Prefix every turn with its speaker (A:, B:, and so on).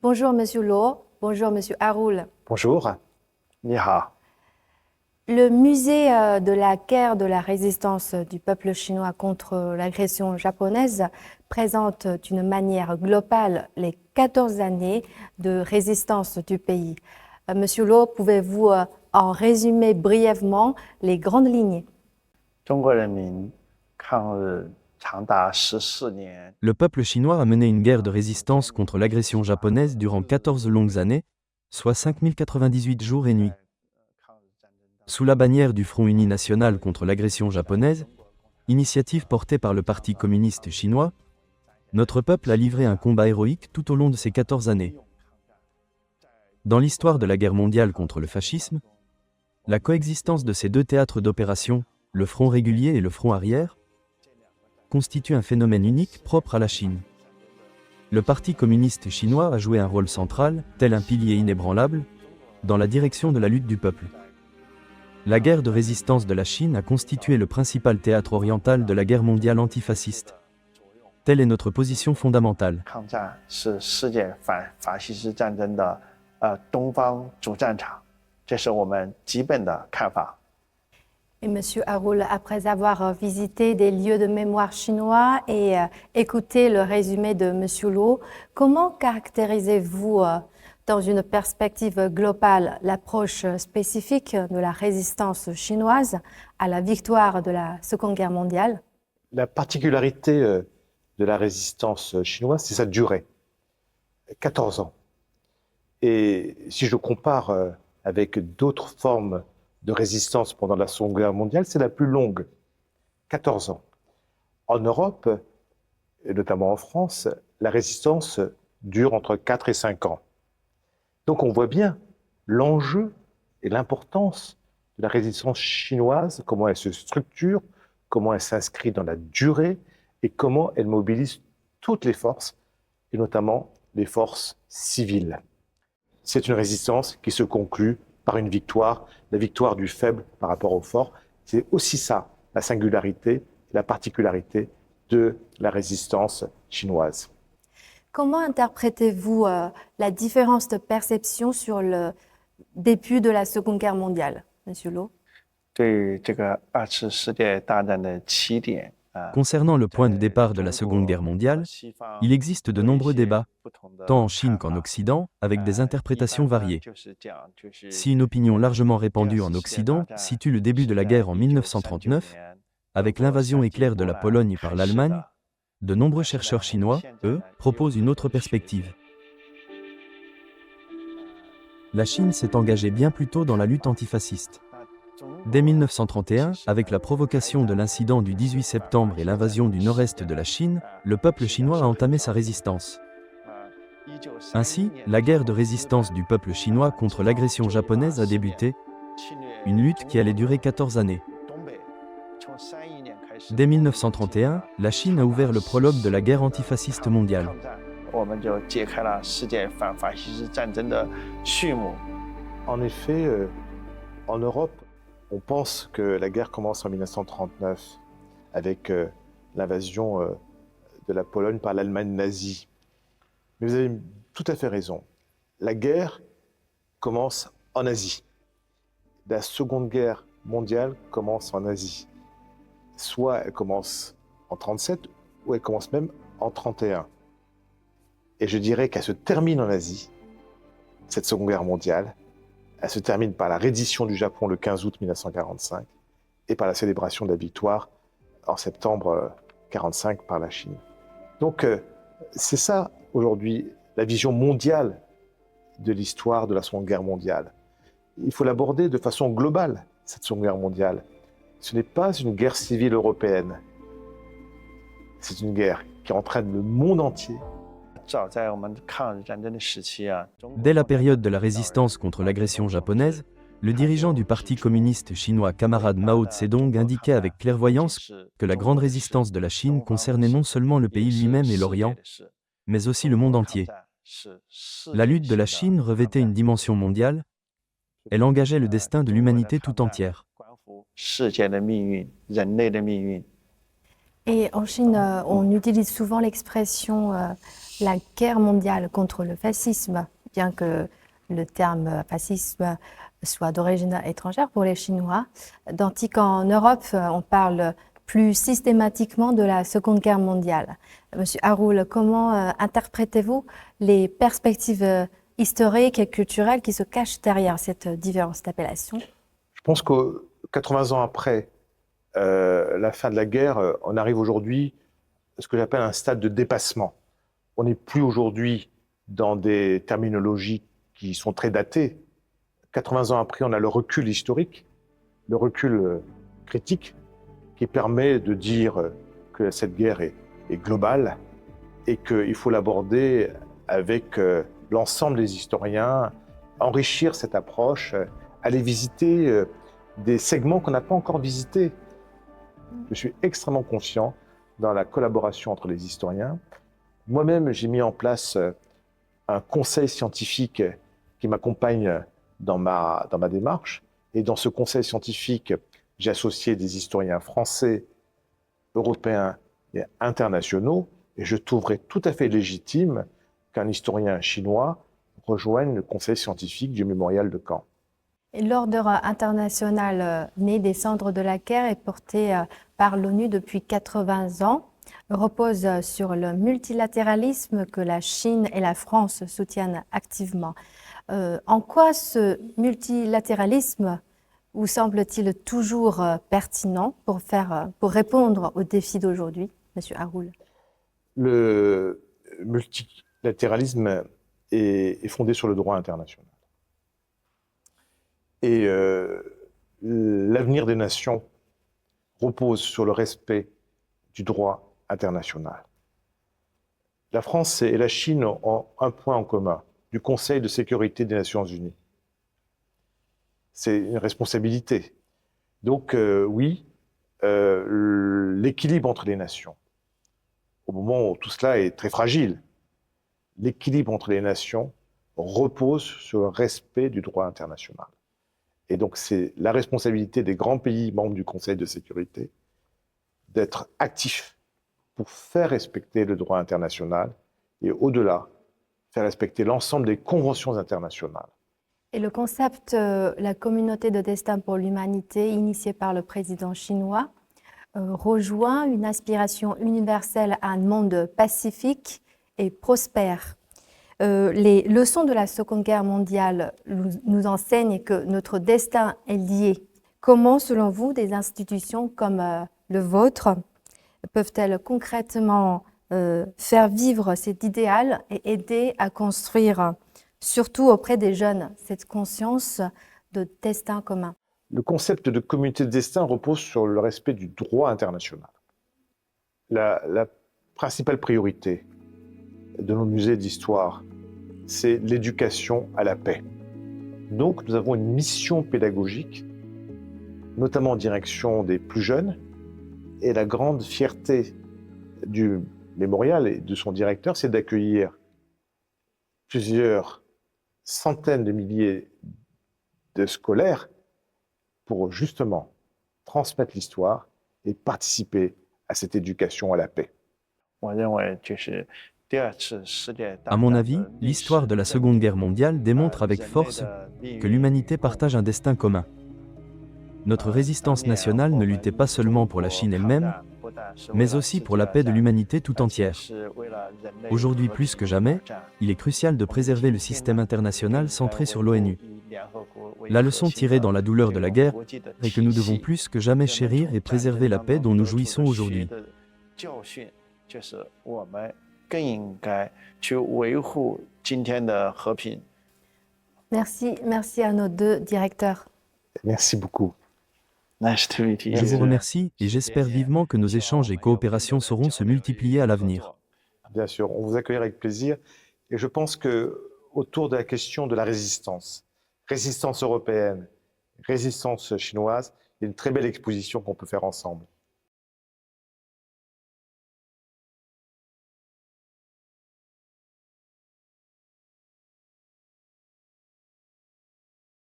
A: Bonjour Monsieur Lo, bonjour Monsieur Haroul.
B: Bonjour, ni hao.
A: Le musée de la guerre de la résistance du peuple chinois contre l'agression japonaise présente d'une manière globale les 14 années de résistance du pays. Monsieur Lo, pouvez-vous en résumer brièvement les grandes lignes?
B: 中国人民抗日长达14年，
C: Le peuple chinois a mené une guerre de résistance contre l'agression japonaise durant 14 longues années, soit 5098 jours et nuits. Sous la bannière du Front uni national contre l'agression japonaise, initiative portée par le Parti communiste chinois, notre peuple a livré un combat héroïque tout au long de ces 14 années. Dans l'histoire de la guerre mondiale contre le fascisme, la coexistence de ces deux théâtres d'opération, le front régulier et le front arrière, constitue un phénomène unique propre à la Chine. Le Parti communiste chinois a joué un rôle central, tel un pilier inébranlable, dans la direction de la lutte du peuple. La guerre de résistance de la Chine a constitué le principal théâtre oriental de la guerre mondiale antifasciste. Telle est notre position fondamentale.
B: 抗战是世界反法西斯战争的东方主战场，这是我们基本的看法。
A: Et Monsieur Haroul, après avoir visité des lieux de mémoire chinois et écouté le résumé de Monsieur Lo, comment caractérisez-vous dans une perspective globale l'approche spécifique de la résistance chinoise à la victoire de la Seconde Guerre mondiale?
D: La particularité de la résistance chinoise, c'est sa durée. 14 ans. Et si je compare avec d'autres formes de résistance pendant la Seconde Guerre mondiale, c'est la plus longue. 14 ans. En Europe, et notamment en France, la résistance dure entre 4 et 5 ans. Donc on voit bien l'enjeu et l'importance de la résistance chinoise, comment elle se structure, comment elle s'inscrit dans la durée et comment elle mobilise toutes les forces, et notamment les forces civiles. C'est une résistance qui se conclut par une victoire, la victoire du faible par rapport au fort. C'est aussi ça, la singularité, la particularité de la résistance chinoise.
A: Comment interprétez-vous la différence de perception sur le début de la Seconde Guerre mondiale, Monsieur Lo?
B: 对于这个二次世界大战的起点，
C: Concernant le point de départ de la Seconde Guerre mondiale, il existe de nombreux débats, tant en Chine qu'en Occident, avec des interprétations variées. Si une opinion largement répandue en Occident situe le début de la guerre en 1939, avec l'invasion éclair de la Pologne par l'Allemagne, de nombreux chercheurs chinois, eux, proposent une autre perspective. La Chine s'est engagée bien plus tôt dans la lutte antifasciste. Dès 1931, avec la provocation de l'incident du 18 septembre et l'invasion du nord-est de la Chine, le peuple chinois a entamé sa résistance. Ainsi, la guerre de résistance du peuple chinois contre l'agression japonaise a débuté, une lutte qui allait durer 14 années. Dès 1931, la Chine a ouvert le prologue de la guerre antifasciste mondiale.
B: 我们就揭开了世界反法西斯战争的序幕。
D: En effet, en Europe, on pense que la guerre commence en 1939 avec l'invasion de la Pologne par l'Allemagne nazie. Mais vous avez tout à fait raison. La guerre commence en Asie. La Seconde Guerre mondiale commence en Asie. Soit elle commence en 1937 ou elle commence même en 1931. Et je dirais qu'elle se termine en Asie, cette Seconde Guerre mondiale. Elle se termine par la reddition du Japon le 15 août 1945 et par la célébration de la victoire en septembre 1945 par la Chine. Donc c'est ça aujourd'hui la vision mondiale de l'histoire de la Seconde Guerre mondiale. Il faut l'aborder de façon globale, cette Seconde Guerre mondiale. Ce n'est pas une guerre civile européenne. C'est une guerre qui entraîne le monde entier.
B: 早在我们抗日战争的时期啊，
C: Dès la période de la résistance contre l'agression japonaise, le dirigeant du Parti communiste chinois camarade Mao Tse-dong indiquait avec clairvoyance que la grande résistance de la Chine concernait non seulement le pays lui-même et l'Orient, mais aussi le monde entier. La lutte de la Chine revêtait une dimension mondiale, elle engageait le destin de l'humanité tout entière.
B: 世界的命运，人类的命运。
A: Et en Chine, on utilise souvent l'expression la guerre mondiale contre le fascisme, bien que le terme fascisme soit d'origine étrangère pour les Chinois, tandis qu'en Europe, on parle plus systématiquement de la Seconde Guerre mondiale. Monsieur Haroul, comment interprétez-vous les perspectives historiques et culturelles qui se cachent derrière cette différence d'appellation?
D: Je pense que 80 ans après la fin de la guerre, on arrive aujourd'hui à ce que j'appelle un stade de dépassement. On n'est plus aujourd'hui dans des terminologies qui sont très datées. 80 ans après, on a le recul historique, le recul critique, qui permet de dire que cette guerre est globale et qu'il faut l'aborder avec l'ensemble des historiens, enrichir cette approche, aller visiter des segments qu'on n'a pas encore visités. Je suis extrêmement confiant dans la collaboration entre les historiens. Moi-même, j'ai mis en place un conseil scientifique qui m'accompagne dans ma démarche. Et dans ce conseil scientifique, j'ai associé des historiens français, européens et internationaux. Et je trouverais tout à fait légitime qu'un historien chinois rejoigne le conseil scientifique du mémorial de Caen.
A: L'ordre international né des cendres de la guerre est porté par l'ONU depuis 80 ans, repose sur le multilatéralisme que la Chine et la France soutiennent activement. En quoi ce multilatéralisme vous semble-t-il toujours pertinent pour répondre aux défis d'aujourd'hui, Monsieur Haroul?
D: Le multilatéralisme est fondé sur le droit international. Et l'avenir des nations repose sur le respect du droit international. La France et la Chine ont un point en commun, du Conseil de sécurité des Nations Unies. C'est une responsabilité. Donc oui, l'équilibre entre les nations, au moment où tout cela est très fragile, l'équilibre entre les nations repose sur le respect du droit international. Et donc, c'est la responsabilité des grands pays membres du Conseil de sécurité d'être actifs pour faire respecter le droit international et, au-delà, faire respecter l'ensemble des conventions internationales.
A: Et le concept la communauté de destin pour l'humanité, initié par le président chinois, rejoint une aspiration universelle à un monde pacifique et prospère. Les leçons de la Seconde Guerre mondiale nous enseignent que notre destin est lié. Comment, selon vous, des institutions comme le vôtre peuvent-elles concrètement faire vivre cet idéal et aider à construire, surtout auprès des jeunes, cette conscience de destin commun?
D: Le concept de communauté de destin repose sur le respect du droit international. La principale priorité de nos musées d'histoire, c'est l'éducation à la paix. Donc, nous avons une mission pédagogique, notamment en direction des plus jeunes, et la grande fierté du mémorial et de son directeur, c'est d'accueillir plusieurs centaines de milliers de scolaires pour justement transmettre l'histoire et participer à cette éducation à la paix.
C: À mon avis, l'histoire de la Seconde Guerre mondiale démontre avec force que l'humanité partage un destin commun. Notre résistance nationale ne luttait pas seulement pour la Chine elle-même, mais aussi pour la paix de l'humanité tout entière. Aujourd'hui plus que jamais, il est crucial de préserver le système international centré sur l'ONU. La leçon tirée dans la douleur de la guerre est que nous devons plus que jamais chérir et préserver la paix dont nous jouissons aujourd'hui.
A: Merci à nos deux directeurs.
D: Merci beaucoup.
C: Je vous remercie et j'espère vivement que nos échanges et coopérations sauront se multiplier à l'avenir.
D: Bien sûr, on vous accueillera avec plaisir. Et je pense que autour de la question de la résistance européenne, résistance chinoise, il y a une très belle exposition qu'on peut faire ensemble.